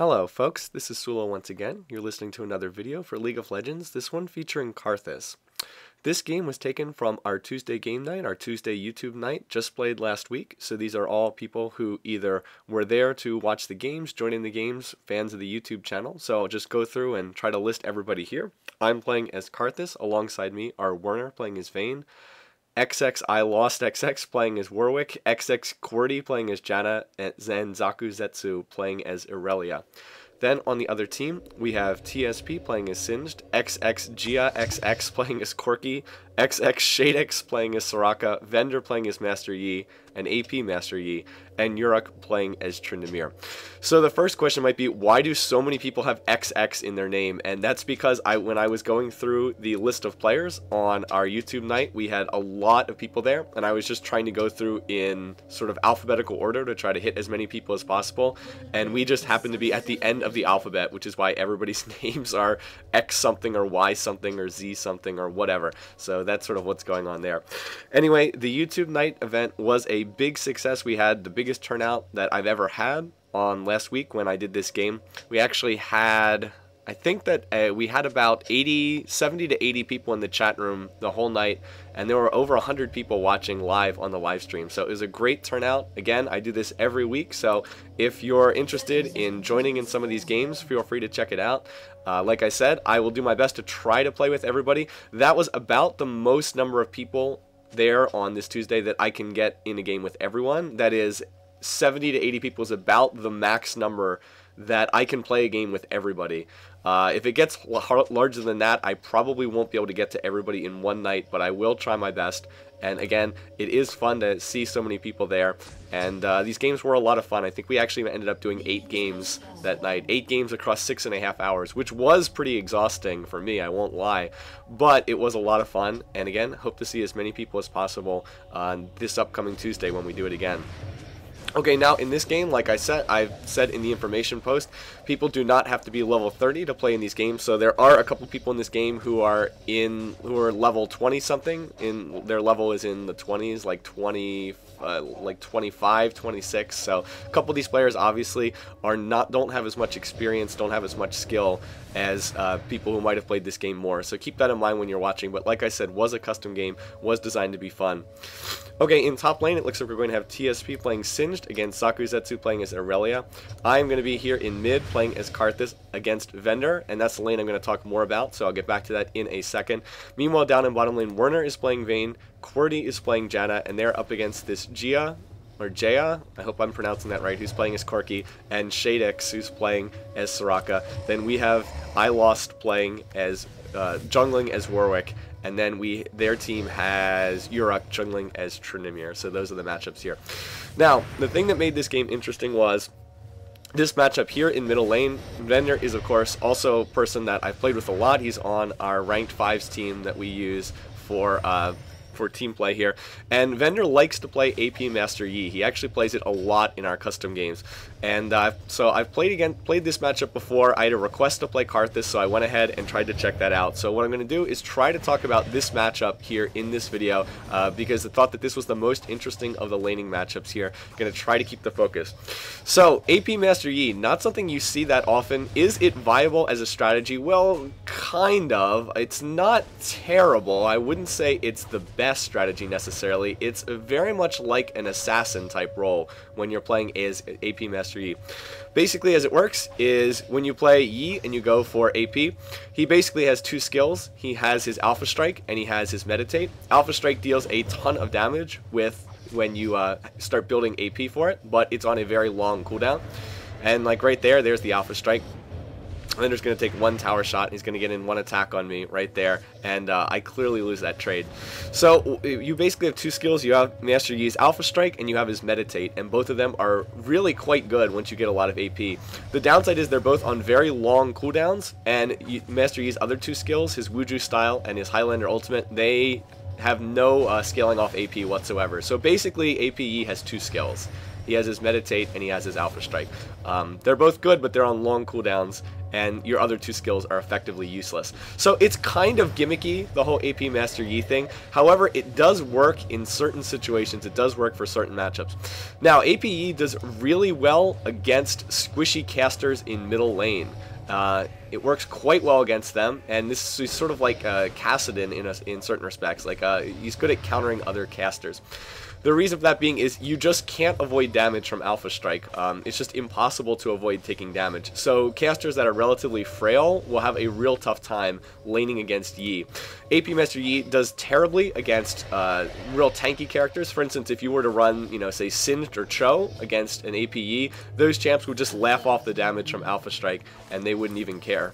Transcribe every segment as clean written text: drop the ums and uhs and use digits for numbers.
Hello folks, this is Sullla once again. You're listening to another video for League of Legends, this one featuring Karthus. This game was taken from our Tuesday game night, our Tuesday YouTube night, just played last week. So these are all people who either were there to watch the games, join in the games, fans of the YouTube channel. So I'll just go through and try to list everybody here. I'm playing as Karthus, alongside me are Werner playing as Vayne, XX I Lost XX playing as Warwick, XX QWERTY playing as Janna, and Zen Zaku Zetsu playing as Irelia. Then on the other team, we have TSP playing as Singed, XX Gia XX playing as Corky, XX Shadix playing as Soraka, Vendor playing as Master Yi, and AP Master Yi, and Uruk playing as Tryndamere. So the first question might be, why do so many people have XX in their name? And that's because when I was going through the list of players on our YouTube night, we had a lot of people there, and I was just trying to go through in sort of alphabetical order to try to hit as many people as possible, and we just happened to be at the end of the alphabet, which is why everybody's names are X something or Y something or Z something or whatever. So that's sort of what's going on there. Anyway, the YouTube night event was a big success. We had the biggest turnout that I've ever had on last week when I did this game. We actually had, I think that we had about 70 to 80 people in the chat room the whole night, and there were over 100 people watching live on the live stream. So it was a great turnout. Again, I do this every week, so if you're interested in joining in some of these games, feel free to check it out. Like I said, I will do my best to try to play with everybody. That was about the most number of people there on this Tuesday that I can get in a game with everyone. That is 70 to 80 people is about the max number that I can play a game with everybody. If it gets larger than that, I probably won't be able to get to everybody in one night, but I will try my best. And again, it is fun to see so many people there, and these games were a lot of fun. I think we actually ended up doing 8 games that night, 8 games across 6.5 hours, which was pretty exhausting for me, I won't lie, but it was a lot of fun. And again, hope to see as many people as possible on this upcoming Tuesday when we do it again. Okay, now in this game, like I've said in the information post, people do not have to be level 30 to play in these games. So there are a couple people in this game who are level 20 something. Their level is in the 20s, like 25, 26. So a couple of these players obviously don't have as much experience, don't have as much skill as people who might have played this game more. So keep that in mind when you're watching. But like I said, was a custom game, was designed to be fun. Okay, in top lane, it looks like we're going to have TSP playing Singed against Zaku Zetsu playing as Irelia. I'm going to be here in mid playing as Karthus against Vendor, and that's the lane I'm going to talk more about, so I'll get back to that in a second. Meanwhile, down in bottom lane, Werner is playing Vayne, QWERTY is playing Janna, and they're up against this Gia, I hope I'm pronouncing that right, who's playing as Corky, and Shadix, who's playing as Soraka. Then we have I Lost playing as jungling as Warwick, and then their team has Uruk jungling as Tryndamere. So those are the matchups here. Now, the thing that made this game interesting was this matchup here in middle lane. Vendor is, of course, also a person that I've played with a lot. He's on our ranked 5s team that we use for team play here, and Vendor likes to play AP Master Yi. He actually plays it a lot in our custom games, and so I've played this matchup before. I had a request to play Karthus, so I went ahead and tried to check that out. So what I'm going to do is try to talk about this matchup here in this video, because I thought that this was the most interesting of the laning matchups here. I'm going to try to keep the focus. So AP Master Yi, not something you see that often. Is it viable as a strategy? Well, kind of. It's not terrible. I wouldn't say it's the best strategy necessarily. It's very much like an assassin type role when you're playing as AP Master Yi. Basically, as it works is when you play Yi and you go for AP, he basically has 2 skills. He has his Alpha Strike and he has his Meditate. Alpha Strike deals a ton of damage when you start building AP for it, but it's on a very long cooldown. And like right there's the Alpha Strike. Vendor's going to take 1 tower shot, and he's going to get in 1 attack on me right there, and I clearly lose that trade. So you basically have 2 skills. You have Master Yi's Alpha Strike, and you have his Meditate, and both of them are really quite good once you get a lot of AP. The downside is they're both on very long cooldowns, and Master Yi's other 2 skills, his Wuju Style and his Highlander Ultimate, they have no scaling off AP whatsoever. So basically, AP Yi has 2 skills. He has his Meditate, and he has his Alpha Strike. They're both good, but they're on long cooldowns, and your other two skills are effectively useless. So it's kind of gimmicky, the whole AP Master Yi thing. However, it does work in certain situations. It does work for certain matchups. Now, AP Yi does really well against squishy casters in middle lane. It works quite well against them, and this is sort of like Kassadin in certain respects. Like he's good at countering other casters. The reason for that being is you just can't avoid damage from Alpha Strike. It's just impossible to avoid taking damage. So casters that are relatively frail will have a real tough time laning against Yi. AP Master Yi does terribly against real tanky characters. For instance, if you were to run, you know, say Singed or Cho against an AP Yi, those champs would just laugh off the damage from Alpha Strike, and they wouldn't even care.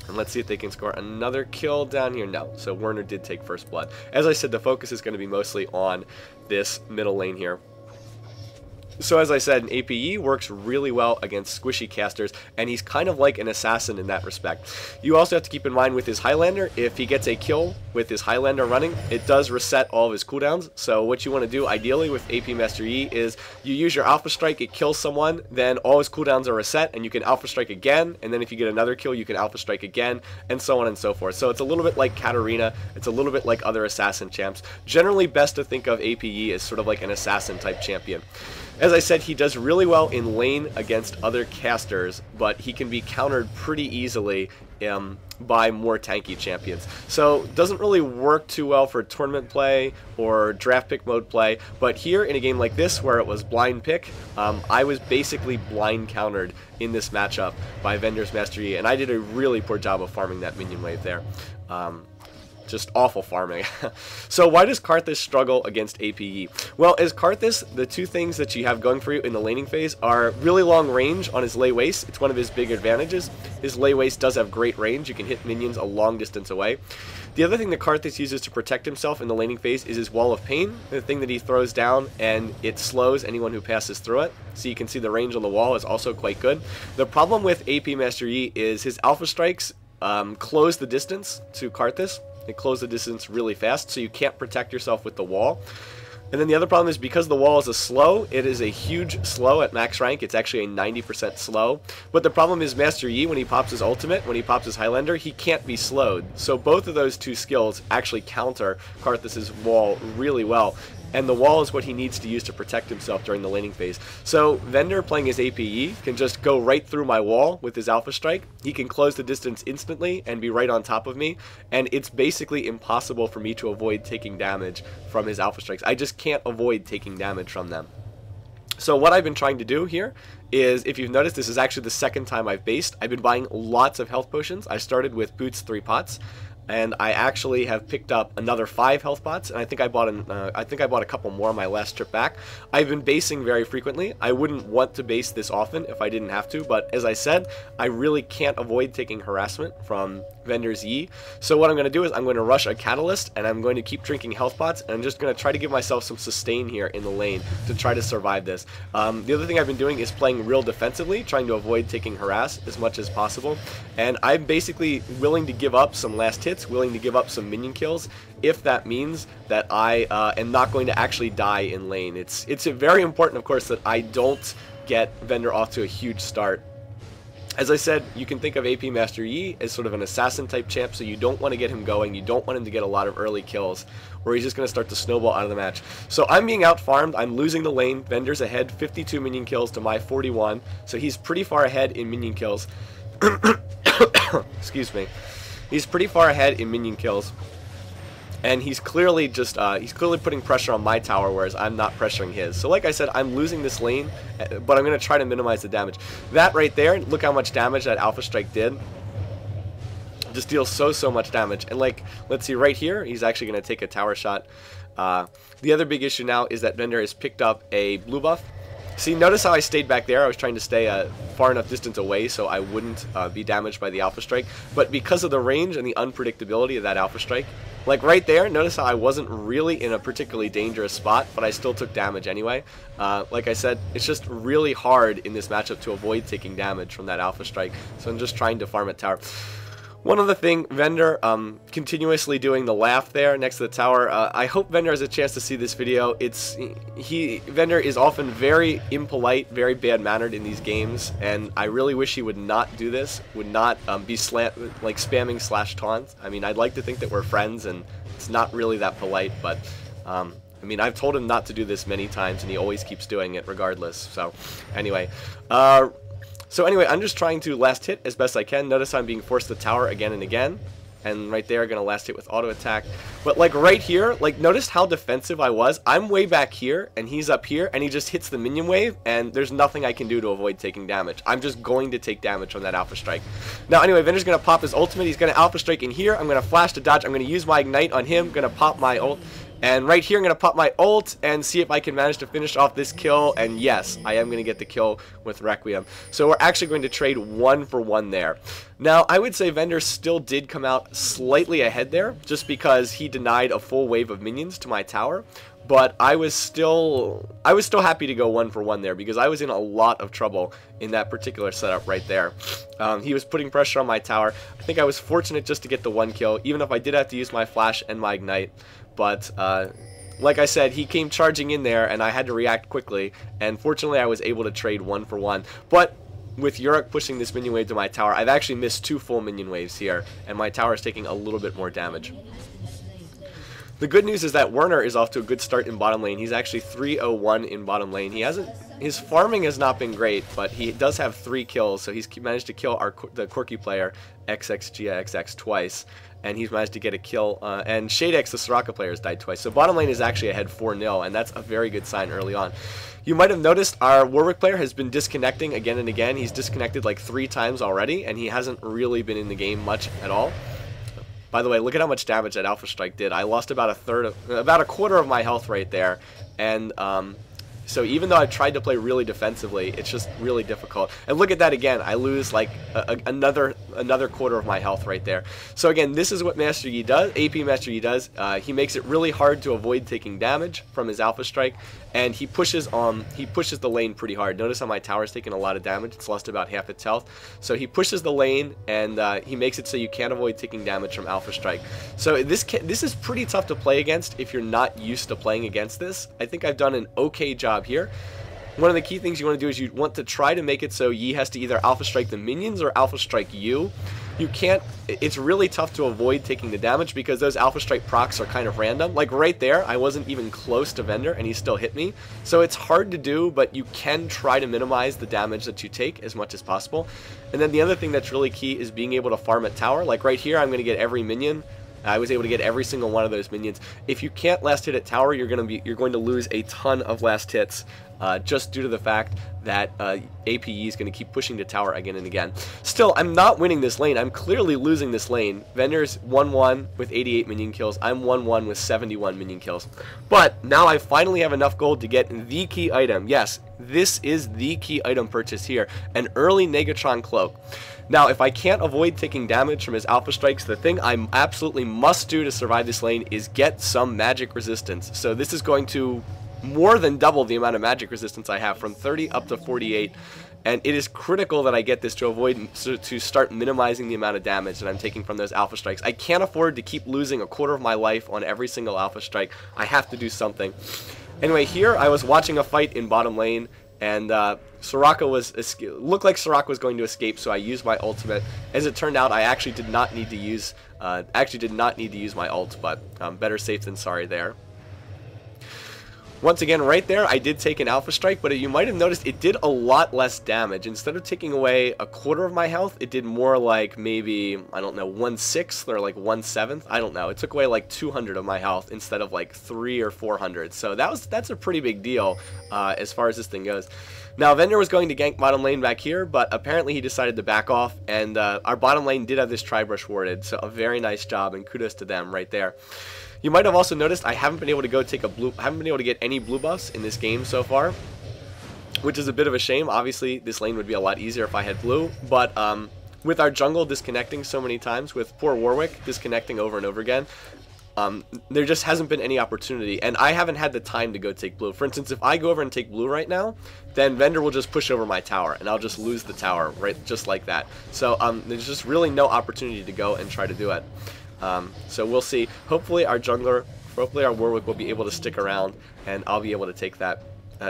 And let's see if they can score another kill down here. No, so Werner did take first blood. As I said, the focus is going to be mostly on this middle lane here. So as I said, an AP Yi works really well against squishy casters, and he's kind of like an assassin in that respect. You also have to keep in mind with his Highlander, if he gets a kill with his Highlander running, it does reset all of his cooldowns. So what you want to do ideally with AP Master Yi is you use your Alpha Strike, it kills someone, then all his cooldowns are reset, and you can Alpha Strike again, and then if you get another kill, you can Alpha Strike again, and so on and so forth. So it's a little bit like Katarina, it's a little bit like other assassin champs. Generally best to think of AP Yi as sort of like an assassin type champion. As I said, he does really well in lane against other casters, but he can be countered pretty easily by more tanky champions. So doesn't really work too well for tournament play or draft pick mode play, but here in a game like this where it was blind pick, I was basically blind countered in this matchup by Vendor's Master Yi, and I did a really poor job of farming that minion wave there. Just awful farming. So why does Karthus struggle against AP Yi? Well, as Karthus, the two things that you have going for you in the laning phase are really long range on his lay waste. It's one of his big advantages. His lay waste does have great range. You can hit minions a long distance away. The other thing that Karthus uses to protect himself in the laning phase is his Wall of Pain, the thing that he throws down, and it slows anyone who passes through it. So you can see the range on the wall is also quite good. The problem with AP Master Yi is his Alpha Strikes close the distance to Karthus. They close the distance really fast, so you can't protect yourself with the wall. And then the other problem is because the wall is a slow, it is a huge slow at max rank. It's actually a 90% slow. But the problem is Master Yi, when he pops his ultimate, when he pops his Highlander, he can't be slowed. So both of those two skills actually counter Karthus' wall really well. And the wall is what he needs to use to protect himself during the laning phase. So Vendor playing his AP Yi can just go right through my wall with his Alpha Strike. He can close the distance instantly and be right on top of me. And it's basically impossible for me to avoid taking damage from his Alpha Strikes. I just can't avoid taking damage from them. So what I've been trying to do here is, if you've noticed, this is actually the second time I've based. I've been buying lots of health potions. I started with Boots 3 pots. And I actually have picked up another 5 health pots, and I think I bought a couple more on my last trip back. I've been basing very frequently. I wouldn't want to base this often if I didn't have to, but as I said, I really can't avoid taking harassment from Vendor's Yi. So what I'm going to do is I'm going to rush a Catalyst, and I'm going to keep drinking health pots, and I'm just going to try to give myself some sustain here in the lane to try to survive this. The other thing I've been doing is playing real defensively, trying to avoid taking harass as much as possible, and I'm basically willing to give up some last hits, willing to give up some minion kills if that means that I am not going to actually die in lane. It's very important, of course, that I don't get Vendor off to a huge start. As I said, you can think of AP Master Yi as sort of an assassin type champ, so you don't want to get him going, you don't want him to get a lot of early kills, or he's just going to start to snowball out of the match. So I'm being out farmed, I'm losing the lane, Vendor's ahead, 52 minion kills to my 41, so he's pretty far ahead in minion kills. Excuse me. He's pretty far ahead in minion kills, and he's clearly putting pressure on my tower, whereas I'm not pressuring his. So like I said, I'm losing this lane, but I'm going to try to minimize the damage. That right there, look how much damage that Alpha Strike did. Just deals so much damage. And like, let's see right here, he's actually going to take a tower shot. The other big issue now is that Vendor has picked up a blue buff. See, notice how I stayed back there. I was trying to stay far enough distance away so I wouldn't be damaged by the Alpha Strike. But because of the range and the unpredictability of that Alpha Strike, like right there, notice how I wasn't really in a particularly dangerous spot, but I still took damage anyway. Like I said, it's just really hard in this matchup to avoid taking damage from that Alpha Strike. So I'm just trying to farm at tower. One other thing, Vendor, continuously doing the laugh there next to the tower. I hope Vendor has a chance to see this video. Vendor is often very impolite, very bad-mannered in these games, and I really wish he would not do this, would not be spamming /taunt. I mean, I'd like to think that we're friends, and it's not really that polite, but I mean, I've told him not to do this many times, and he always keeps doing it regardless. So, anyway. I'm just trying to last hit as best I can. Notice I'm being forced to tower again and again. And right there, going to last hit with auto attack. But like right here, like notice how defensive I was. I'm way back here, and he's up here, and he just hits the minion wave, and there's nothing I can do to avoid taking damage. I'm just going to take damage from that Alpha Strike. Now, anyway, Vendor's going to pop his ultimate. He's going to Alpha Strike in here. I'm going to flash to dodge. I'm going to use my Ignite on him. Going to pop my ult. And right here, I'm going to pop my ult and see if I can manage to finish off this kill. And yes, I am going to get the kill with Requiem. So we're actually going to trade 1-for-1 there. Now, I would say Vendor still did come out slightly ahead there, just because he denied a full wave of minions to my tower. But I was still happy to go 1-for-1 there, because I was in a lot of trouble in that particular setup right there. He was putting pressure on my tower. I think I was fortunate just to get the 1 kill, even if I did have to use my flash and my Ignite. But like I said, he came charging in there, and I had to react quickly. And fortunately, I was able to trade 1-for-1. But with Uruk pushing this minion wave to my tower, I've actually missed 2 full minion waves here, and my tower is taking a little bit more damage. The good news is that Werner is off to a good start in bottom lane. He's actually 301 in bottom lane. His farming has not been great, but he does have 3 kills, so he's managed to kill the quirky player XXGXX twice, and he's managed to get a kill. And Shadex, the Soraka player, has died twice. So bottom lane is actually ahead 4-0, and that's a very good sign early on. You might have noticed our Warwick player has been disconnecting again and again. He's disconnected like 3 times already, and he hasn't really been in the game much at all. By the way, look at how much damage that Alpha Strike did. I lost about a quarter of my health right there, and so even though I tried to play really defensively, it's just really difficult. And look at that again. I lose like another quarter of my health right there. So again, this is what Master Yi does. AP Master Yi does. He makes it really hard to avoid taking damage from his Alpha Strike, and he pushes the lane pretty hard. Notice how my tower's taking a lot of damage. It's lost about half its health. So he pushes the lane, and he makes it so you can't avoid taking damage from Alpha Strike. So this is pretty tough to play against if you're not used to playing against this. I think I've done an okay job here. One of the key things you want to do is you want to try to make it so Yi has to either Alpha Strike the minions or Alpha Strike you. It's really tough to avoid taking the damage because those Alpha Strike procs are kind of random. Like right there, I wasn't even close to Vendor and he still hit me. So it's hard to do, but you can try to minimize the damage that you take as much as possible. And then the other thing that's really key is being able to farm at tower. Like right here, I'm going to get every minion. I was able to get every single one of those minions. If you can't last hit at tower, you're going to lose a ton of last hits, just due to the fact that APE is going to keep pushing to tower again and again. Still, I'm not winning this lane. I'm clearly losing this lane. Vendor's 1-1 with 88 minion kills. I'm 1-1 with 71 minion kills. But now I finally have enough gold to get the key item. Yes, this is the key item purchase here, an early Negatron Cloak. Now, if I can't avoid taking damage from his Alpha Strikes, the thing I absolutely must do to survive this lane is get some magic resistance. So this is going to more than double the amount of magic resistance I have, from 30 up to 48. And it is critical that I get this to start minimizing the amount of damage that I'm taking from those Alpha Strikes. I can't afford to keep losing a quarter of my life on every single Alpha Strike. I have to do something. Anyway, here I was watching a fight in bottom lane, and Soraka looked like Soraka was going to escape, so I used my ultimate. As it turned out, I actually did not need to use my ult, but better safe than sorry there. Once again, right there, I did take an Alpha Strike, but you might have noticed it did a lot less damage. Instead of taking away a quarter of my health, it did more like maybe, I don't know, 1/6 or like 1/7. I don't know. It took away like 200 of my health instead of like 300 or 400. So that's a pretty big deal as far as this thing goes. Now, Vendor was going to gank bottom lane back here, but apparently he decided to back off, and our bottom lane did have this Tri-Brush warded, so a very nice job, and kudos to them right there. You might have also noticed I haven't been able to get any blue buffs in this game so far, which is a bit of a shame. Obviously, this lane would be a lot easier if I had blue, but with our jungle disconnecting so many times, with poor Warwick disconnecting over and over again, there just hasn't been any opportunity, and I haven't had the time to go take blue. For instance, if I go over and take blue right now, then Vendor will just push over my tower, and I'll just lose the tower, right, just like that. So there's just really no opportunity to go and try to do it. So we'll see. Hopefully our jungler, hopefully our Warwick will be able to stick around, and I'll be able to take that.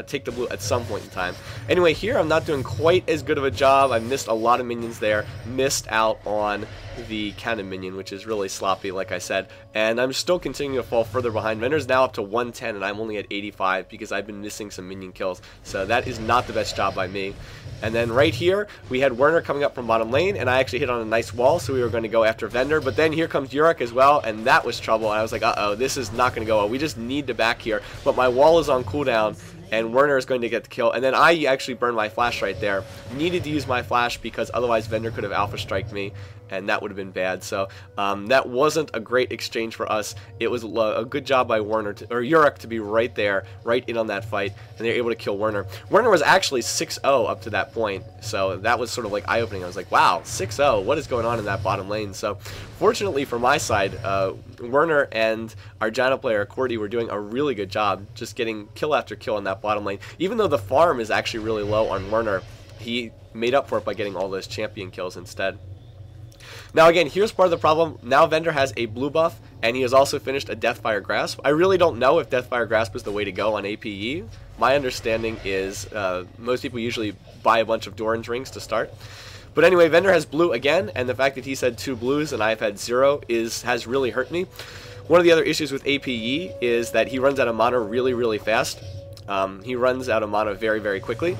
Take the blue at some point in time. Anyway, here I'm not doing quite as good of a job. I missed a lot of minions there. Missed out on the cannon minion, which is really sloppy, like I said. And I'm still continuing to fall further behind. Vendor's now up to 110, and I'm only at 85 because I've been missing some minion kills. So that is not the best job by me. And then right here, we had Werner coming up from bottom lane, and I actually hit on a nice wall, so we were going to go after Vendor. But then here comes Yorick as well, and that was trouble. And I was like, uh-oh, this is not going to go well. We just need to back here. But my wall is on cooldown, and Werner is going to get the kill. And then I actually burned my flash right there. Needed to use my flash because otherwise Vendor could have alpha striked me, and that would have been bad. So that wasn't a great exchange for us. It was a good job by Werner or Yorick to be right there, right in on that fight, and they were able to kill Werner. Werner was actually 6-0 up to that point, so that was sort of like eye-opening. I was like, wow, 6-0, what is going on in that bottom lane? So fortunately for my side, Werner and our Janna player, Cordy, were doing a really good job just getting kill after kill in that bottom lane. Even though the farm is actually really low on Werner, he made up for it by getting all those champion kills instead. Now again, here's part of the problem. Now Vendor has a blue buff, and he has also finished a Deathfire Grasp. I really don't know if Deathfire Grasp is the way to go on APE. My understanding is most people usually buy a bunch of Doran's rings to start. But anyway, Vendor has blue again, and the fact that he's had 2 blues and I've had 0 has really hurt me. One of the other issues with APE is that he runs out of mana really, really fast. He runs out of mana very, very quickly.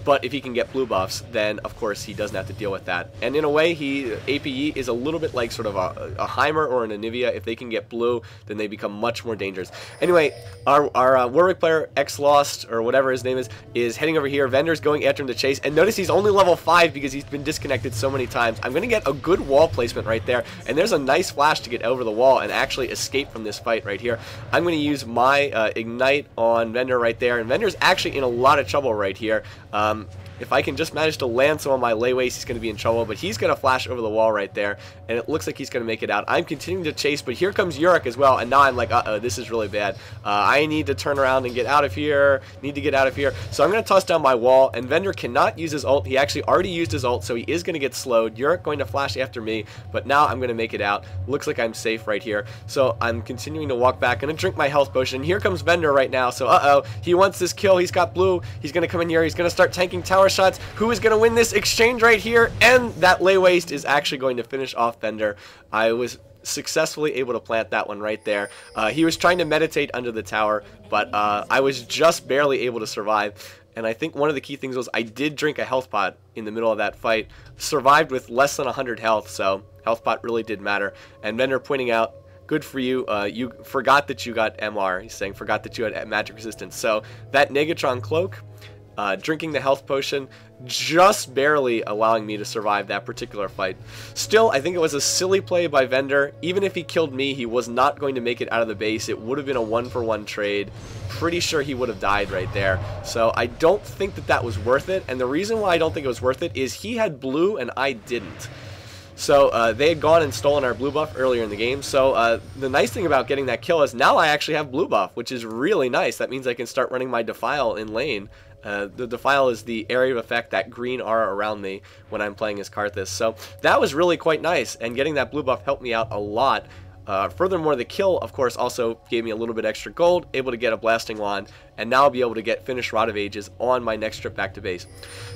But if he can get blue buffs, then of course he doesn't have to deal with that. And in a way, APE is a little bit like sort of a Heimer or an Anivia. If they can get blue, then they become much more dangerous. Anyway, our Warwick player, X-Lost, or whatever his name is heading over here. Vendor's going after him to chase. And notice he's only level 5 because he's been disconnected so many times. I'm going to get a good wall placement right there. And there's a nice flash to get over the wall and actually escape from this fight right here. I'm going to use my Ignite on Vendor right there. And Vendor's actually in a lot of trouble right here. If I can just manage to land some of my layways, he's going to be in trouble, but he's going to flash over the wall right there, and it looks like he's going to make it out. I'm continuing to chase, but here comes Yorick as well, and now I'm like, uh-oh, this is really bad. I need to turn around and get out of here, So I'm going to toss down my wall, and Vendor cannot use his ult. He actually already used his ult, so he is going to get slowed. Yorick going to flash after me, but now I'm going to make it out. Looks like I'm safe right here, so I'm continuing to walk back. I'm going to drink my health potion. Here comes Vendor right now, so uh-oh, he wants this kill. He's got blue. He's going to come in here. He's going to start tanking tower shots. Who is going to win this exchange right here? And that lay waste is actually going to finish off Vendor. I was successfully able to plant that one right there. He was trying to meditate under the tower, but I was just barely able to survive. And I think one of the key things was I did drink a health pot in the middle of that fight. Survived with less than 100 health, so health pot really did matter. And Vendor pointing out, good for you. You forgot that you got MR. He's saying, forgot that you had magic resistance. So that Negatron cloak, drinking the health potion, just barely allowing me to survive that particular fight. Still, I think it was a silly play by Vendor. Even if he killed me, he was not going to make it out of the base. It would have been a 1-for-1 trade. Pretty sure he would have died right there. So I don't think that that was worth it. And the reason why I don't think it was worth it is he had blue and I didn't. So they had gone and stolen our blue buff earlier in the game. So the nice thing about getting that kill is now I actually have blue buff, which is really nice. That means I can start running my Defile in lane. The Defile is the area of effect, that green aura around me when I'm playing as Karthus. So that was really quite nice, and getting that blue buff helped me out a lot. Furthermore, the kill, of course, also gave me a little bit extra gold, able to get a Blasting Wand, and now I'll be able to get finished Rod of Ages on my next trip back to base.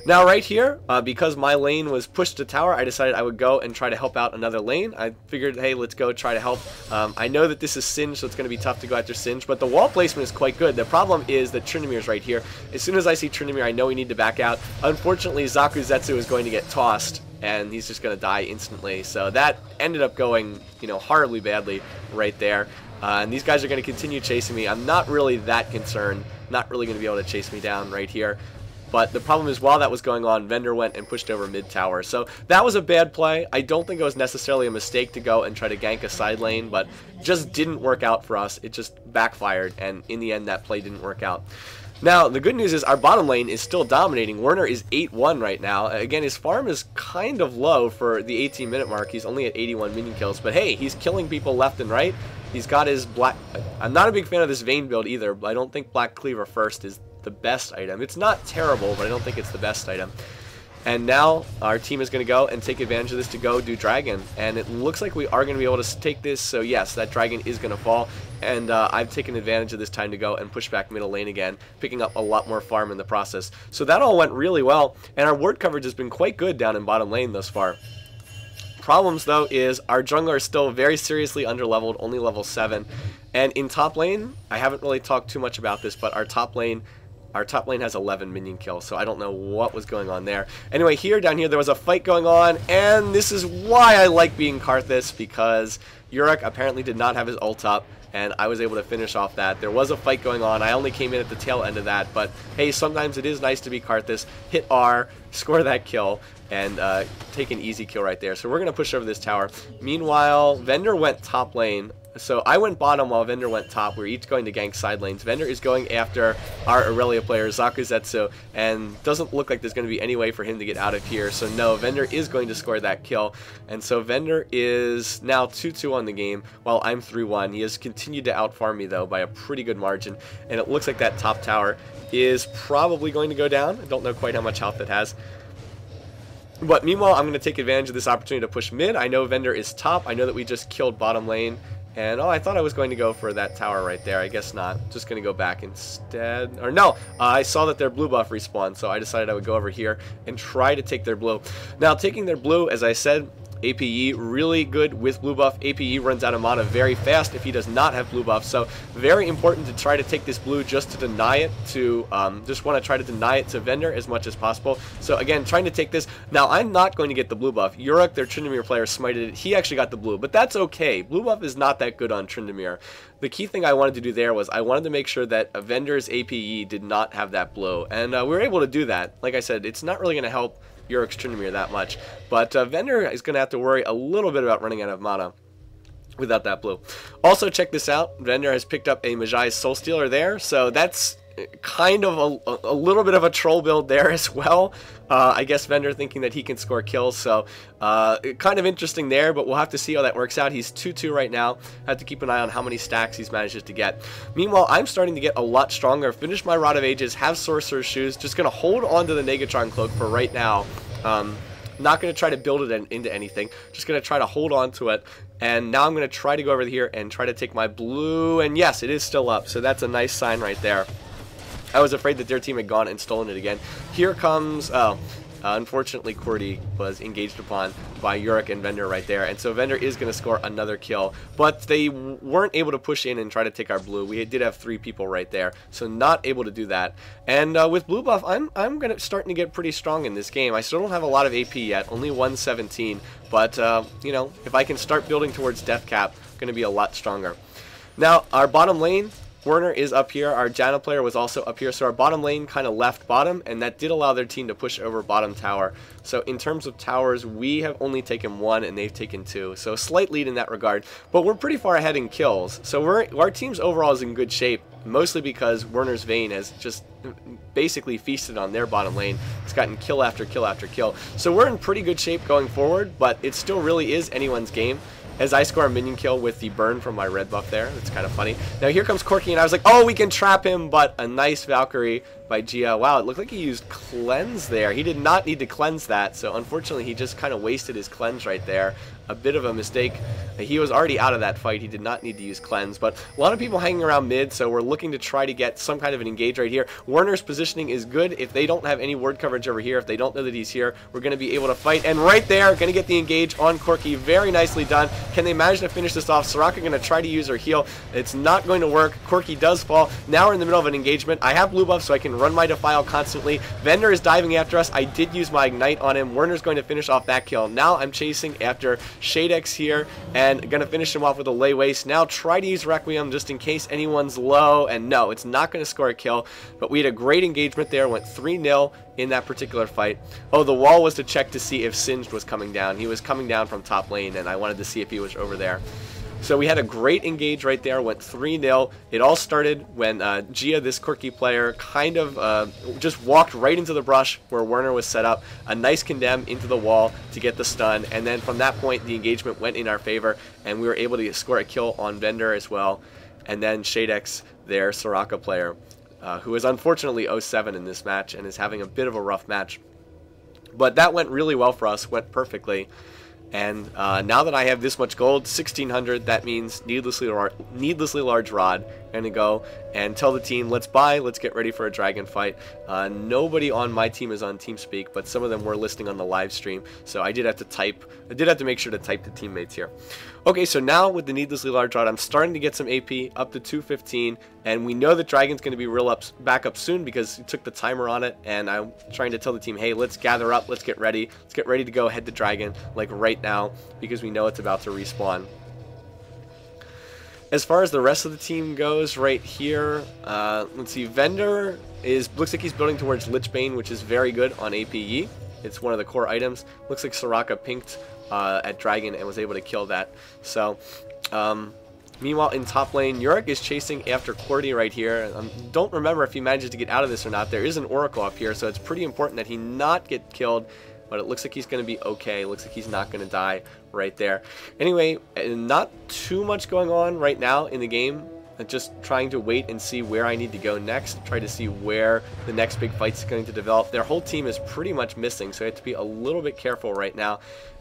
Now, right here, because my lane was pushed to tower, I decided I would go and try to help out another lane. I figured, hey, let's go try to help. I know that this is Singe, so it's going to be tough to go after Singe, but the wall placement is quite good. The problem is that Trinimir's right here. As soon as I see Trinimir, I know we need to back out. Unfortunately, Zaku Zetsu is going to get tossed, and he's just going to die instantly. So that ended up going, horribly badly right there. And these guys are going to continue chasing me. I'm not really that concerned. Not really going to be able to chase me down right here. But the problem is, while that was going on, Vendor went and pushed over mid-tower. So that was a bad play. I don't think it was necessarily a mistake to go and try to gank a side lane, but just didn't work out for us. It just backfired, and in the end, that play didn't work out. Now, the good news is our bottom lane is still dominating. Werner is 8-1 right now. Again, his farm is kind of low for the 18-minute mark. He's only at 81 minion kills. But hey, he's killing people left and right. He's got his black... I'm not a big fan of this Vayne build either, but I don't think Black Cleaver First is the best item. It's not terrible, but I don't think it's the best item. And now our team is going to go and take advantage of this to go do Dragon. And it looks like we are going to be able to take this. So yes, that Dragon is going to fall. And I've taken advantage of this time to go and push back middle lane again, picking up a lot more farm in the process. So that all went really well. And our ward coverage has been quite good down in bottom lane thus far. Problems though is our jungler is still very seriously underleveled, only level 7. And in top lane, I haven't really talked too much about this, but our top lane has 11 minion kills, so I don't know what was going on there. Anyway, down here, there was a fight going on, and this is why I like being Karthus, because Uruk apparently did not have his ult up, and I was able to finish off that. There was a fight going on. I only came in at the tail end of that, but hey, sometimes it is nice to be Karthus. Hit R, score that kill, and take an easy kill right there. So we're going to push over this tower. Meanwhile, Vendor went top lane. So I went bottom while Vendor went top. We're each going to gank side lanes. Vendor is going after our Aurelia player, Zakuzetsu, and doesn't look like there's going to be any way for him to get out of here. So no, Vendor is going to score that kill. And so Vendor is now 2-2 on the game, while I'm 3-1. He has continued to outfarm me, though, by a pretty good margin. And it looks like that top tower is probably going to go down. I don't know quite how much health it has. But meanwhile, I'm going to take advantage of this opportunity to push mid. I know Vendor is top. I know that we just killed bottom lane. And, oh, I thought I was going to go for that tower right there. I guess not. Just going to go back instead. Or no, I saw that their blue buff respawned, so I decided I would go over here and try to take their blue. Now, taking their blue, as I said, APE really good with blue buff. APE runs out of mana very fast if he does not have blue buff, so very important to try to take this blue just to deny it to just want to try to deny it to Vendor as much as possible. So again, trying to take this. Now I'm not going to get the blue buff. Uruk, their Tryndamere player, smited it. He actually got the blue, but that's okay. Blue buff is not that good on Tryndamere. The key thing I wanted to do there was I wanted to make sure that Vendor's APE did not have that blue, and we were able to do that. Like I said, it's not really going to help Uruk's Tryndamere that much, but Vendor is going to have to worry a little bit about running out of mana without that blue. Also, check this out. Vendor has picked up a Mejai's Soul Stealer there, so that's kind of a little bit of a troll build there as well. I guess Vendor thinking that he can score kills, so kind of interesting there, but we'll have to see how that works out. He's 2-2 right now. Have to keep an eye on how many stacks he's managed to get. Meanwhile, I'm starting to get a lot stronger. Finish my Rod of Ages, have Sorcerer's Shoes. Just going to hold on to the Negatron Cloak for right now. Not going to try to build it into anything. Just going to try to hold on to it. And now I'm going to try to go over here and try to take my blue. And yes, it is still up, so that's a nice sign right there. I was afraid that their team had gone and stolen it again. Here comes, unfortunately, Cordy was engaged upon by Uruk and Vendor right there. And so Vendor is going to score another kill. But they weren't able to push in and try to take our blue. We did have 3 people right there, so not able to do that. And with blue buff, I'm starting to get pretty strong in this game. I still don't have a lot of AP yet, only 117. But, you know, if I can start building towards death cap, I'm going to be a lot stronger. Now, our bottom lane, Werner is up here. Our Janna player was also up here. So our bottom lane kind of left bottom, and that did allow their team to push over bottom tower. So in terms of towers, we have only taken 1 and they've taken 2. So a slight lead in that regard, but we're pretty far ahead in kills. So our team's overall is in good shape, mostly because Werner's Vayne has just basically feasted on their bottom lane. It's gotten kill after kill after kill. So we're in pretty good shape going forward, but it still really is anyone's game. As I score a minion kill with the burn from my red buff there. That's kind of funny. Now here comes Corky, and I was like, oh, we can trap him, but a nice Valkyrie by Gia. Wow, it looked like he used Cleanse there. He did not need to cleanse that, so unfortunately he just kind of wasted his Cleanse right there. A bit of a mistake. He was already out of that fight. He did not need to use Cleanse, but a lot of people hanging around mid, so we're looking to try to get some kind of an engage right here. Werner's positioning is good. If they don't have any ward coverage over here, if they don't know that he's here, we're going to be able to fight, and right there, going to get the engage on Corky. Very nicely done. Can they manage to finish this off? Soraka going to try to use her heal. It's not going to work. Corky does fall. Now we're in the middle of an engagement. I have blue buff, so I can run my Defile constantly. Vendor is diving after us. I did use my Ignite on him. Werner's going to finish off that kill. Now I'm chasing after Shadex here and going to finish him off with a Lay Waste. Now try to use Requiem just in case anyone's low, and no, it's not going to score a kill, but we had a great engagement there. Went 3-0 in that particular fight. Oh, the wall was to check to see if Singed was coming down. He was coming down from top lane, and I wanted to see if he was over there. So we had a great engage right there, went 3-0. It all started when Gia, this quirky player, kind of just walked right into the brush where Werner was set up. A nice condemn into the wall to get the stun, and then from that point the engagement went in our favor, and we were able to score a kill on Vendor as well. And then Shadex, their Soraka player, who is unfortunately 0-7 in this match and is having a bit of a rough match. But that went really well for us, went perfectly. And now that I have this much gold, 1600, that means needlessly large rod. I'm going to go and tell the team, let's buy, let's get ready for a dragon fight. Nobody on my team is on TeamSpeak, but some of them were listening on the live stream, so I did have to make sure to type the teammates here. Okay, so now with the needlessly large rod, I'm starting to get some AP up to 215, and we know that Dragon's going to be back up soon because he took the timer on it, and I'm trying to tell the team, hey, let's gather up, let's get ready to go head to Dragon, like right now, because we know it's about to respawn. As far as the rest of the team goes, right here, let's see, Vendor looks like he's building towards Lichbane, which is very good on APE. It's one of the core items. Looks like Soraka pinked at Dragon and was able to kill that. So, meanwhile, in top lane, Yorick is chasing after Cordy right here. Don't remember if he manages to get out of this or not. There is an Oracle up here, so it's pretty important that he not get killed. But it looks like he's going to be okay. It looks like he's not going to die right there. Anyway, not too much going on right now in the game. Just trying to wait and see where I need to go next. Try to see where the next big fight is going to develop. Their whole team is pretty much missing, so I have to be a little bit careful right now.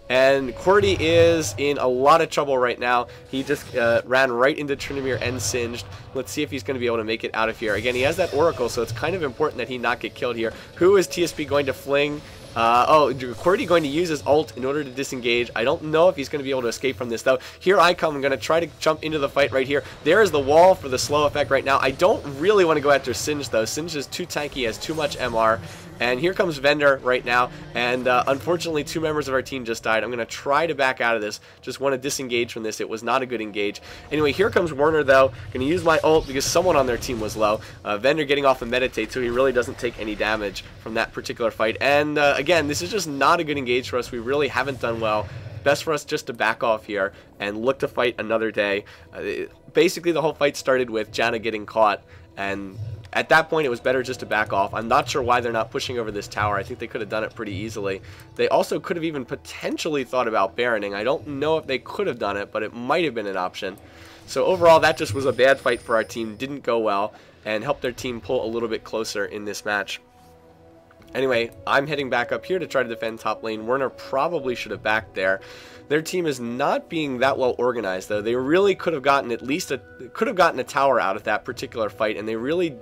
And Cordy is in a lot of trouble right now. He just ran right into Trinamir and Singed. Let's see if he's going to be able to make it out of here. Again, he has that Oracle, so it's kind of important that he not get killed here. Who is TSP going to fling? Cordy going to use his ult in order to disengage. I don't know if he's going to be able to escape from this, though. Here I come. I'm going to try to jump into the fight right here. There is the wall for the slow effect right now. I don't really want to go after Singed, though. Singed is too tanky, has too much MR. And here comes Vendor right now, and unfortunately 2 members of our team just died. I'm going to try to back out of this, just want to disengage from this. It was not a good engage. Anyway, here comes Werner though, going to use my ult because someone on their team was low. Vendor getting off a meditate, so he really doesn't take any damage from that particular fight. And again, this is just not a good engage for us. We really haven't done well. Best for us just to back off here and look to fight another day. Basically the whole fight started with Janna getting caught, and at that point, it was better just to back off. I'm not sure why they're not pushing over this tower. I think they could have done it pretty easily. They also could have even potentially thought about Baroning. I don't know if they could have done it, but it might have been an option. So overall, that just was a bad fight for our team. Didn't go well, and helped their team pull a little bit closer in this match. Anyway, I'm heading back up here to try to defend top lane. Werner probably should have backed there. Their team is not being that well organized, though. They really could have gotten a tower out of that particular fight, and they really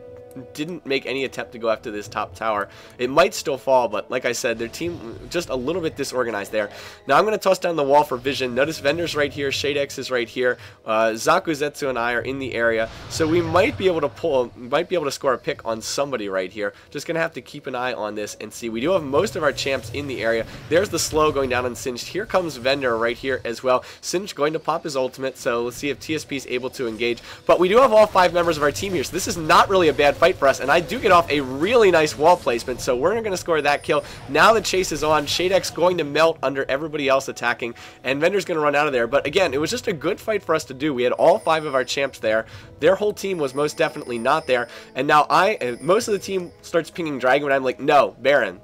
didn't make any attempt to go after this top tower. It might still fall, but like I said, their team just a little bit disorganized there. Now I'm going to toss down the wall for vision. Notice Vendor's right here, Shadex is right here, Zaku, Zetsu, and I are in the area, so we might be able to score a pick on somebody right here. Just going to have to keep an eye on this and see. We do have most of our champs in the area. There's the slow going down on Singed. Here comes Vendor right here as well. Singed going to pop his ultimate, so let's see if TSP is able to engage. But we do have all 5 members of our team here, so this is not really a bad fight for us, and I do get off a really nice wall placement, so we're going to score that kill. Now the chase is on. Shadex going to melt under everybody else attacking, and Vendor's going to run out of there. But again, it was just a good fight for us to do. We had all 5 of our champs there. Their whole team was most definitely not there, and now most of the team starts pinging Dragon, and I'm like, no, Baron.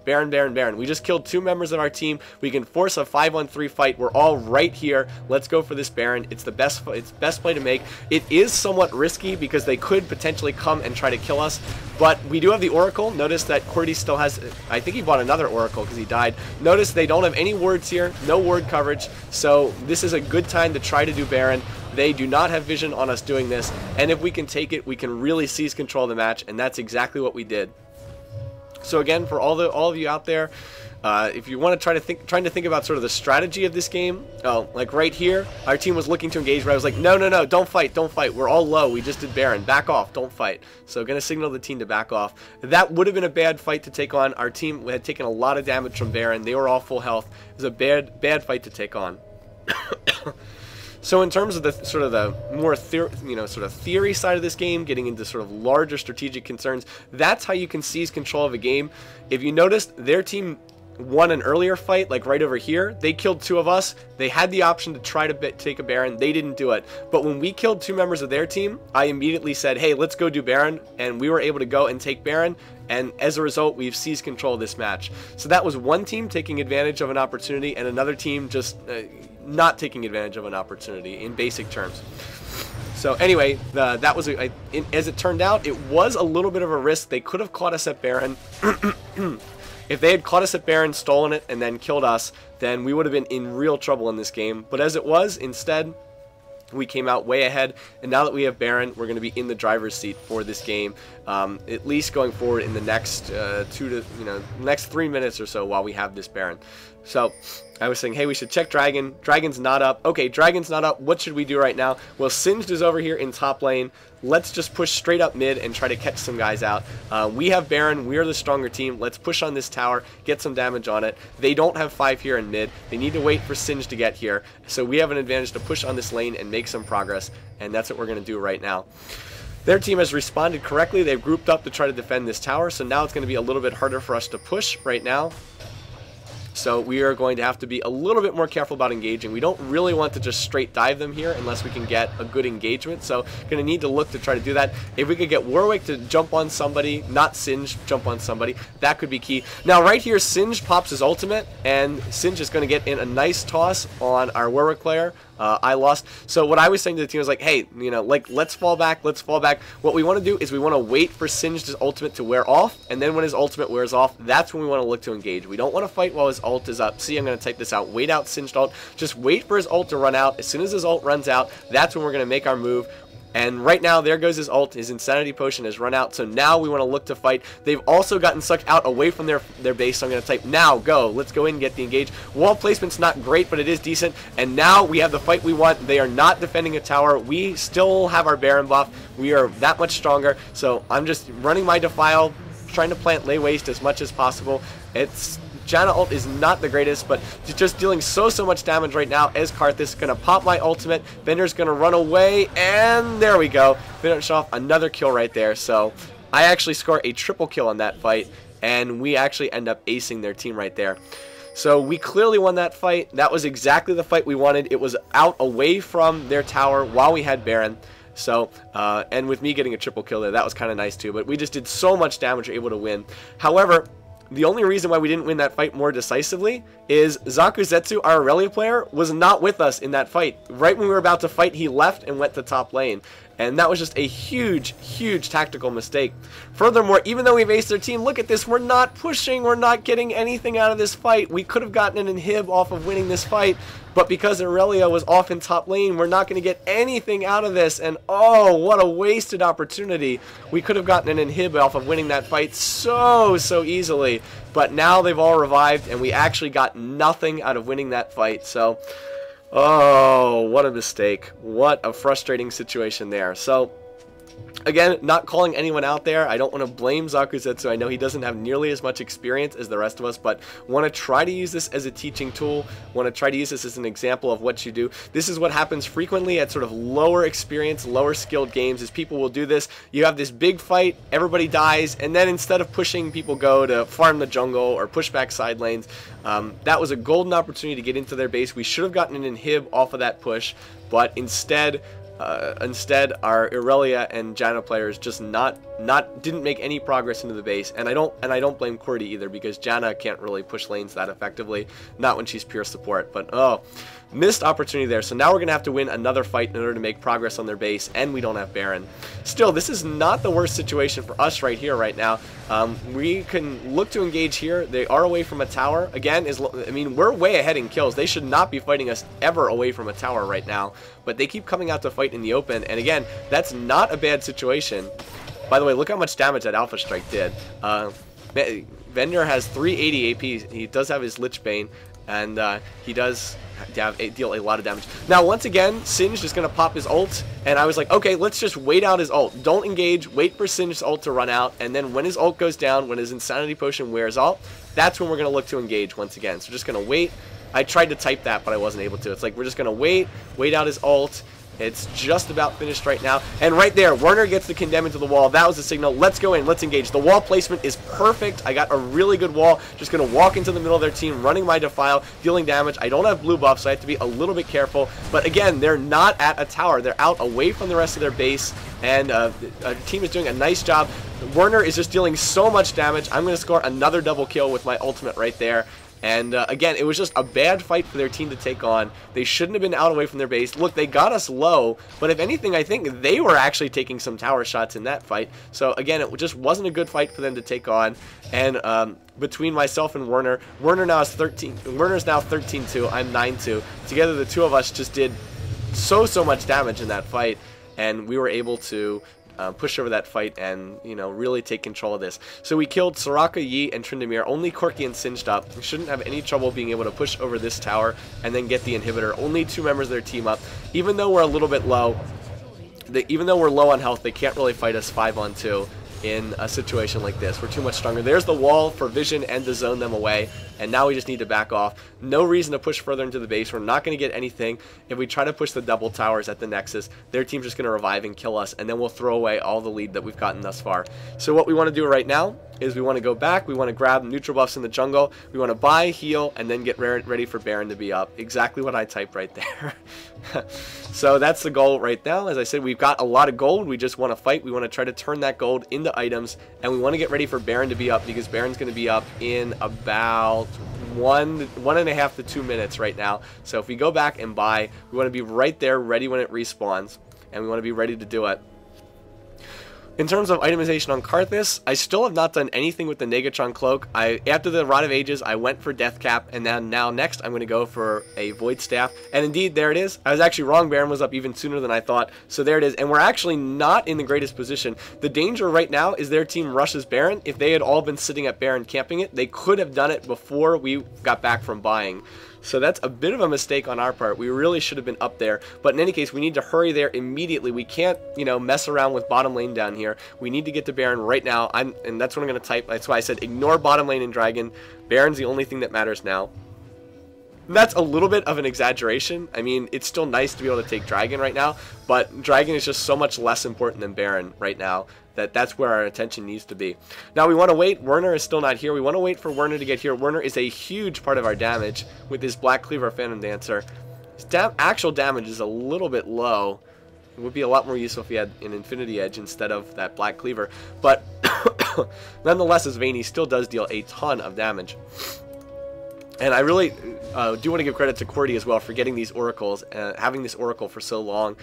We just killed 2 members of our team. We can force a 5-on-3 fight. We're all right here. Let's go for this Baron. It's the best play to make. It is somewhat risky because they could potentially come and try to kill us, but we do have the Oracle. Notice that Cordy still has, I think he bought another Oracle because he died. Notice they don't have any wards here, no ward coverage, so this is a good time to try to do Baron. They do not have vision on us doing this, and if we can take it, we can really seize control of the match, and that's exactly what we did. So again, for all of you out there, if you want to trying to think about sort of the strategy of this game, like right here, our team was looking to engage, but I was like, no, don't fight, we're all low, we just did Baron, back off, don't fight. So gonna signal the team to back off. That would have been a bad fight to take on. Our team had taken a lot of damage from Baron, they were all full health. It was a bad fight to take on. So in terms of the sort of the more theory side of this game, getting into sort of larger strategic concerns, that's how you can seize control of a game. If you noticed, their team won an earlier fight, like right over here. They killed 2 of us. They had the option to try to take a Baron. They didn't do it. But when we killed 2 members of their team, I immediately said, hey, let's go do Baron. And we were able to go and take Baron. And as a result, we've seized control of this match. So that was one team taking advantage of an opportunity and another team just not taking advantage of an opportunity in basic terms. So anyway, that was, as it turned out, it was a little bit of a risk. They could have caught us at Baron. If they had caught us at Baron, stolen it, and then killed us, then we would have been in real trouble in this game. But as it was, instead, we came out way ahead, and now that we have Baron, we're going to be in the driver's seat for this game, at least going forward in the next next 3 minutes or so while we have this Baron. So I was saying, hey, we should check Dragon. Dragon's not up. Okay, Dragon's not up. What should we do right now? Well, Singed is over here in top lane. Let's just push straight up mid and try to catch some guys out. We have Baron. We are the stronger team. Let's push on this tower, get some damage on it. They don't have 5 here in mid. They need to wait for Singed to get here. So we have an advantage to push on this lane and make some progress, and that's what we're going to do right now. Their team has responded correctly. They've grouped up to try to defend this tower, so now it's going to be a little bit harder for us to push right now. So we are going to have to be a little bit more careful about engaging. We don't really want to just straight dive them here unless we can get a good engagement. So going to need to look to try to do that. If we could get Warwick to jump on somebody, not Singed, jump on somebody, that could be key. Now right here, Singed pops his ultimate, and Singed is going to get in a nice toss on our Warwick player. I lost. So what I was saying to the team was like, hey, let's fall back, let's fall back. What we want to do is we want to wait for Singed's ultimate to wear off, and then when his ultimate wears off, that's when we want to look to engage. We don't want to fight while his ult is up. See, I'm going to type this out. Wait out Singed ult. Just wait for his ult to run out. As soon as his ult runs out, that's when we're going to make our move. And right now, there goes his ult. His Insanity Potion has run out, so now we want to look to fight. They've also gotten sucked out away from their base, so I'm going to type now, go. Let's go in and get the engage. Wall placement's not great, but it is decent. And now we have the fight we want. They are not defending a tower. We still have our Baron buff. We are that much stronger, so I'm just running my Defile, trying to plant Lay Waste as much as possible. Janna ult is not the greatest, but just dealing so much damage right now as Karthus is going to pop my ultimate. Bender's going to run away, and there we go. Finish off another kill right there. So I actually score a triple kill on that fight, and we actually end up acing their team right there. So we clearly won that fight. That was exactly the fight we wanted. It was out away from their tower while we had Baron. So, and with me getting a triple kill there, that was kind of nice too. But we just did so much damage, we were able to win. However, the only reason why we didn't win that fight more decisively is Zakuzetsu, our Aurelia player, was not with us in that fight. Right when we were about to fight, he left and went to top lane. And that was just a huge tactical mistake. Furthermore, even though we've aced their team, look at this, we're not pushing, we're not getting anything out of this fight. We could have gotten an inhib off of winning this fight, but because Aurelia was off in top lane, we're not going to get anything out of this. And oh, what a wasted opportunity. We could have gotten an inhib off of winning that fight so easily. But now they've all revived, and we actually got nothing out of winning that fight. So, oh, what a mistake. What a frustrating situation there. So, again, not calling anyone out there. I don't want to blame Zakuzetsu. I know he doesn't have nearly as much experience as the rest of us, but want to try to use this as a teaching tool. Want to try to use this as an example of what you do. This is what happens frequently at sort of lower experience, lower skilled games, is people will do this. You have this big fight, everybody dies, and then instead of pushing, people go to farm the jungle or push back side lanes. That was a golden opportunity to get into their base. We should have gotten an inhib off of that push, but instead our Aurelia and Janna players just didn't make any progress into the base, and I don't blame Cordy either, because Janna can't really push lanes that effectively, not when she's pure support. But oh, missed opportunity there. So now we're gonna have to win another fight in order to make progress on their base, and we don't have Baron. Still, this is not the worst situation for us right here right now. We can look to engage here. They are away from a tower again. I mean, we're way ahead in kills. They should not be fighting us ever away from a tower right now, but they keep coming out to fight in the open, and again, that's not a bad situation. By the way, look how much damage that Alpha Strike did. Vender has 380 AP. He does have his Lich Bane, and he does deal a lot of damage. Now, once again, Singed is going to pop his ult, and I was like, okay, let's just wait out his ult. Don't engage. Wait for Singed's ult to run out, and then when his ult goes down, when his Insanity Potion wears off, that's when we're going to look to engage once again. So just going to wait. I tried to type that, but I wasn't able to. It's like we're just going to wait out his ult, It's just about finished right now. And right there, Werner gets the condemn into the wall. That was the signal. Let's go in. Let's engage. The wall placement is perfect. I got a really good wall. Just going to walk into the middle of their team, running my defile, dealing damage. I don't have blue buff, so I have to be a little bit careful. But again, they're not at a tower. They're out away from the rest of their base. And the team is doing a nice job. Werner is just dealing so much damage. I'm going to score another double kill with my ultimate right there. And again, it was just a bad fight for their team to take on. They shouldn't have been out away from their base. Look, they got us low, but if anything, I think they were actually taking some tower shots in that fight. So again, it just wasn't a good fight for them to take on. And between myself and Werner, Werner now is 13. Werner's now 13-2. I'm 9-2. Together, the two of us just did so much damage in that fight, and we were able to push over that fight and, you know, really take control of this. So we killed Soraka, Yi, and Tryndamere. Only Corki and Singed up. We shouldn't have any trouble being able to push over this tower and then get the inhibitor. Only 2 members of their team up. Even though we're a little bit low, even though we're low on health, they can't really fight us 5-on-2 in a situation like this. We're too much stronger. There's the wall for vision and to zone them away, and now we just need to back off. No reason to push further into the base. We're not going to get anything. If we try to push the double towers at the Nexus, their team's just going to revive and kill us, and then we'll throw away all the lead that we've gotten thus far. So what we want to do right now is we want to go back. We want to grab neutral buffs in the jungle. We want to buy, heal, and then get ready for Baron to be up. Exactly what I typed right there. So that's the goal right now. As I said, we've got a lot of gold. We just want to fight. We want to try to turn that gold into items, and we want to get ready for Baron to be up, because Baron's going to be up in about 1.5 to 2 minutes right now. So if we go back and buy, we want to be right there ready when it respawns, and we want to be ready to do it. In terms of itemization on Karthus, I still have not done anything with the Negatron Cloak. After the Rod of Ages, I went for Death Cap, and then now next I'm going to go for a Void Staff. And indeed, there it is. I was actually wrong. Baron was up even sooner than I thought. So there it is. And we're actually not in the greatest position. The danger right now is their team rushes Baron. If they had all been sitting at Baron camping it, they could have done it before we got back from buying. So that's a bit of a mistake on our part. We really should have been up there. But in any case, we need to hurry there immediately. We can't, you know, mess around with bottom lane down here. We need to get to Baron right now. And that's what I'm going to type. That's why I said ignore bottom lane and Dragon. Baron's the only thing that matters now. And that's a little bit of an exaggeration. I mean, it's still nice to be able to take Dragon right now, but Dragon is just so much less important than Baron right now. That's where our attention needs to be. Now we want to wait. Werner is still not here. We want to wait for Werner to get here. Werner is a huge part of our damage with his Black Cleaver Phantom Dancer. His actual damage is a little bit low. It would be a lot more useful if he had an Infinity Edge instead of that Black Cleaver. But nonetheless, his Vayne still does deal a ton of damage. And I really do want to give credit to Cordy as well for getting these oracles, having this oracle for so long.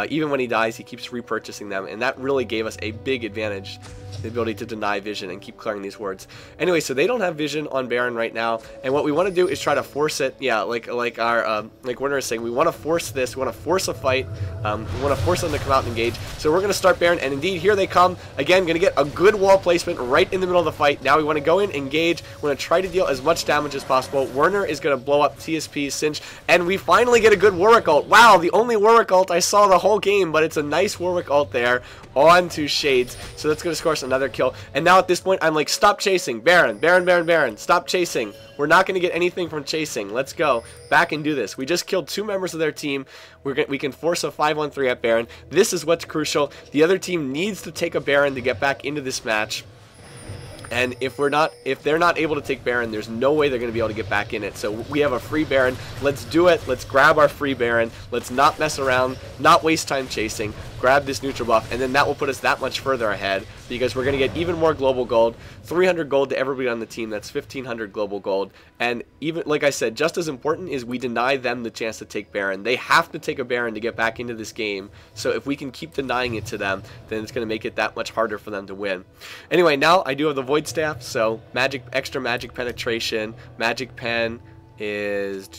Even when he dies, he keeps repurchasing them, and that really gave us a big advantage, the ability to deny vision and keep clearing these wards. Anyway, so they don't have vision on Baron right now, and what we want to do is try to force it. Yeah, like Werner is saying, we want to force this. We want to force a fight. We want to force them to come out and engage. So we're going to start Baron, and indeed, here they come. Again, going to get a good wall placement right in the middle of the fight. Now we want to go in, engage. We want to try to deal as much damage as possible. Werner is going to blow up TSP, Cinch, and we finally get a good Warwick ult. Wow, the only Warwick ult I saw the whole game, but it's a nice Warwick ult there on to Shades. So that's going to score us another kill. And now at this point, I'm like, stop chasing. Baron, Baron, Baron, Baron. Stop chasing. We're not going to get anything from chasing. Let's go back and do this. We just killed 2 members of their team. We can force a 5-on-3 at Baron. This is what's crucial. The other team needs to take a Baron to get back into this match. And if they're not able to take Baron, there's no way they're going to be able to get back in it. So we have a free Baron. Let's do it. Let's grab our free Baron. Let's not mess around, not waste time chasing. Grab this neutral buff, and then that will put us that much further ahead, because we're going to get even more global gold. 300 gold to everybody on the team. That's 1,500 global gold. And even, like I said, just as important is we deny them the chance to take Baron. They have to take a Baron to get back into this game. So if we can keep denying it to them, then it's going to make it that much harder for them to win. Anyway, now I do have the Void Staff, so extra magic penetration. Magic pen is...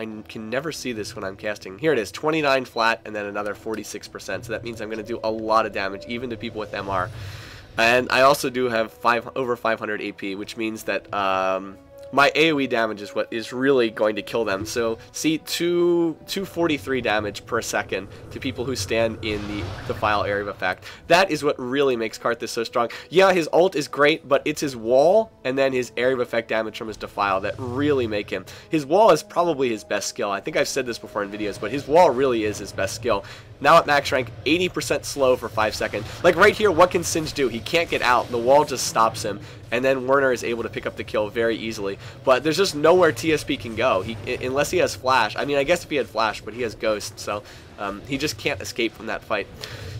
I can never see this when I'm casting. Here it is, 29 flat, and then another 46%. So that means I'm going to do a lot of damage, even to people with MR. And I also do have over 500 AP, which means that my AoE damage is what is really going to kill them. So see, 243 damage per second to people who stand in the Defile area of effect. That is what really makes Karthus so strong. Yeah, his ult is great, but it's his wall and then his area of effect damage from his Defile that really make him. His wall is probably his best skill. I think I've said this before in videos, but his wall really is his best skill. Now at max rank, 80% slow for 5 seconds. Like right here, what can Singe do? He can't get out. The wall just stops him. And then Werner is able to pick up the kill very easily. But there's just nowhere TSP can go, unless he has Flash. I mean, I guess if he had Flash, but he has Ghost, so he just can't escape from that fight.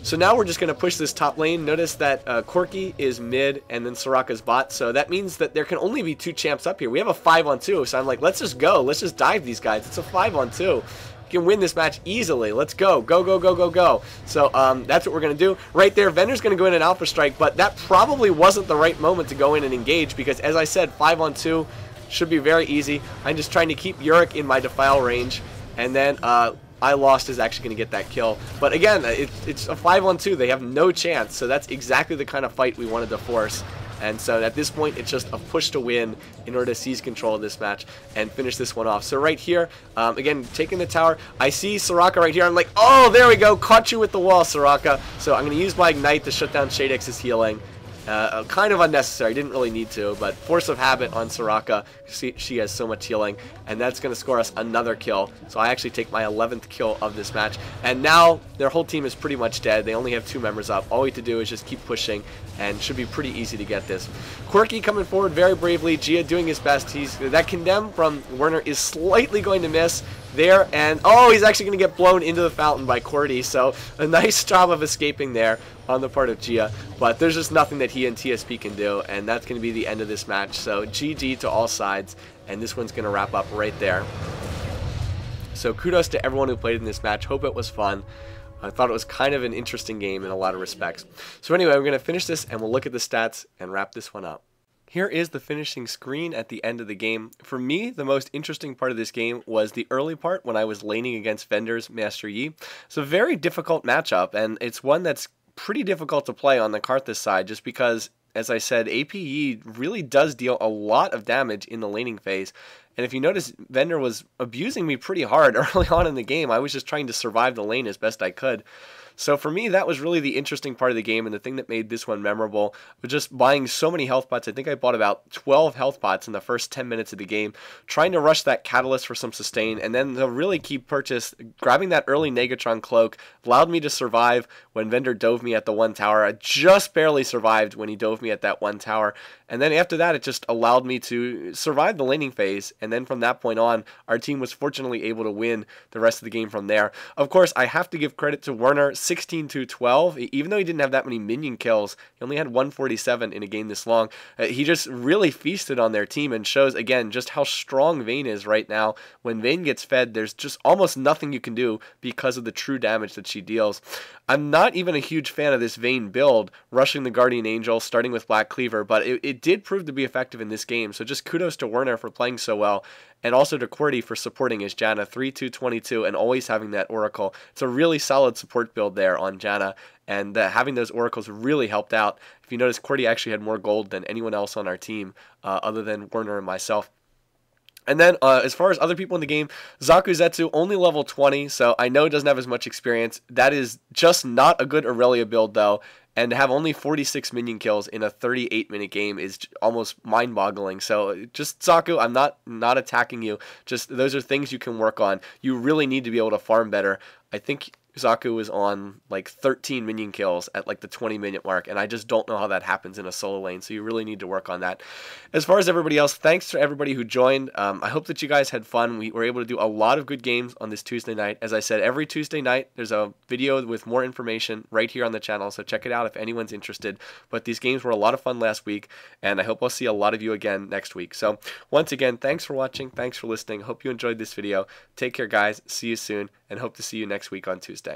So now we're just going to push this top lane. Notice that Corki is mid and then Soraka's bot, so that means that there can only be 2 champs up here. We have a 5-on-2, so I'm like, let's just go. Let's just dive these guys. It's a 5-on-2. Can win this match easily. Let's go. Go, go, go, go, go. So that's what we're going to do. Right there, Vender's going to go in an Alpha Strike, but that probably wasn't the right moment to go in and engage because, as I said, 5-on-2 should be very easy. I'm just trying to keep Yorick in my Defile range, and then I Lost is actually going to get that kill. But again, it's a 5-on-2. They have no chance, so that's exactly the kind of fight we wanted to force. And so at this point, it's just a push to win in order to seize control of this match and finish this one off. So right here, again, taking the tower. I see Soraka right here. I'm like, oh, there we go. Caught you with the wall, Soraka. So I'm going to use my Ignite to shut down Shadex's healing. Kind of unnecessary, didn't really need to, but Force of Habit on Soraka, she has so much healing, and that's going to score us another kill. So I actually take my 11th kill of this match, and now their whole team is pretty much dead. They only have 2 members up. All we have to do is just keep pushing, and should be pretty easy to get this. Quirky coming forward very bravely, Gia doing his best. That Condemn from Werner is slightly going to miss there, and oh, he's actually going to get blown into the fountain by Cordy, so a nice job of escaping there on the part of Gia, but there's just nothing that he and TSP can do, and that's going to be the end of this match. So GG to all sides, and this one's going to wrap up right there. So kudos to everyone who played in this match. Hope it was fun. I thought it was kind of an interesting game in a lot of respects. So anyway, we're going to finish this, and we'll look at the stats and wrap this one up. Here is the finishing screen at the end of the game. For me, the most interesting part of this game was the early part when I was laning against Vender's Master Yi. It's a very difficult matchup, and it's one that's pretty difficult to play on the Karthus side just because, as I said, APE really does deal a lot of damage in the laning phase. And if you notice, Vender was abusing me pretty hard early on in the game. I was just trying to survive the lane as best I could. So for me, that was really the interesting part of the game, and the thing that made this one memorable was just buying so many health pots. I think I bought about 12 health pots in the first 10 minutes of the game, trying to rush that Catalyst for some sustain, and then the really key purchase, grabbing that early Negatron cloak, allowed me to survive when Vender dove me at the 1 tower. I just barely survived when he dove me at that 1 tower, and then after that, it just allowed me to survive the laning phase, and then from that point on, our team was fortunately able to win the rest of the game from there. Of course, I have to give credit to Werner, 16-12, even though he didn't have that many minion kills, he only had 147 in a game this long. He just really feasted on their team and shows, again, just how strong Vayne is right now. When Vayne gets fed, there's just almost nothing you can do because of the true damage that she deals. I'm not even a huge fan of this Vayne build, rushing the Guardian Angel, starting with Black Cleaver, but it did prove to be effective in this game, so just kudos to Werner for playing so well, and also to QWERTY for supporting his Janna, 3-2-22, and always having that Oracle. It's a really solid support build there on Janna, and having those Oracles really helped out. If you notice, QWERTY actually had more gold than anyone else on our team, other than Werner and myself. And then, as far as other people in the game, Zakuzetsu, only level 20, so I know doesn't have as much experience. That is just not a good Aurelia build, though. And to have only 46 minion kills in a 38-minute game is almost mind-boggling. So just, Zaku, I'm not attacking you. Just those are things you can work on. You really need to be able to farm better. I think Zaku was on like 13 minion kills at like the 20-minute mark, and I just don't know how that happens in a solo lane, so you really need to work on that. As far as everybody else, thanks to everybody who joined. I hope that you guys had fun. We were able to do a lot of good games on this Tuesday night. As I said, every Tuesday night there's a video with more information right here on the channel, so check it out if anyone's interested. But these games were a lot of fun last week, and I hope I'll see a lot of you again next week. So once again, thanks for watching, thanks for listening. Hope you enjoyed this video. Take care, guys. See you soon, and hope to see you next week on Tuesday.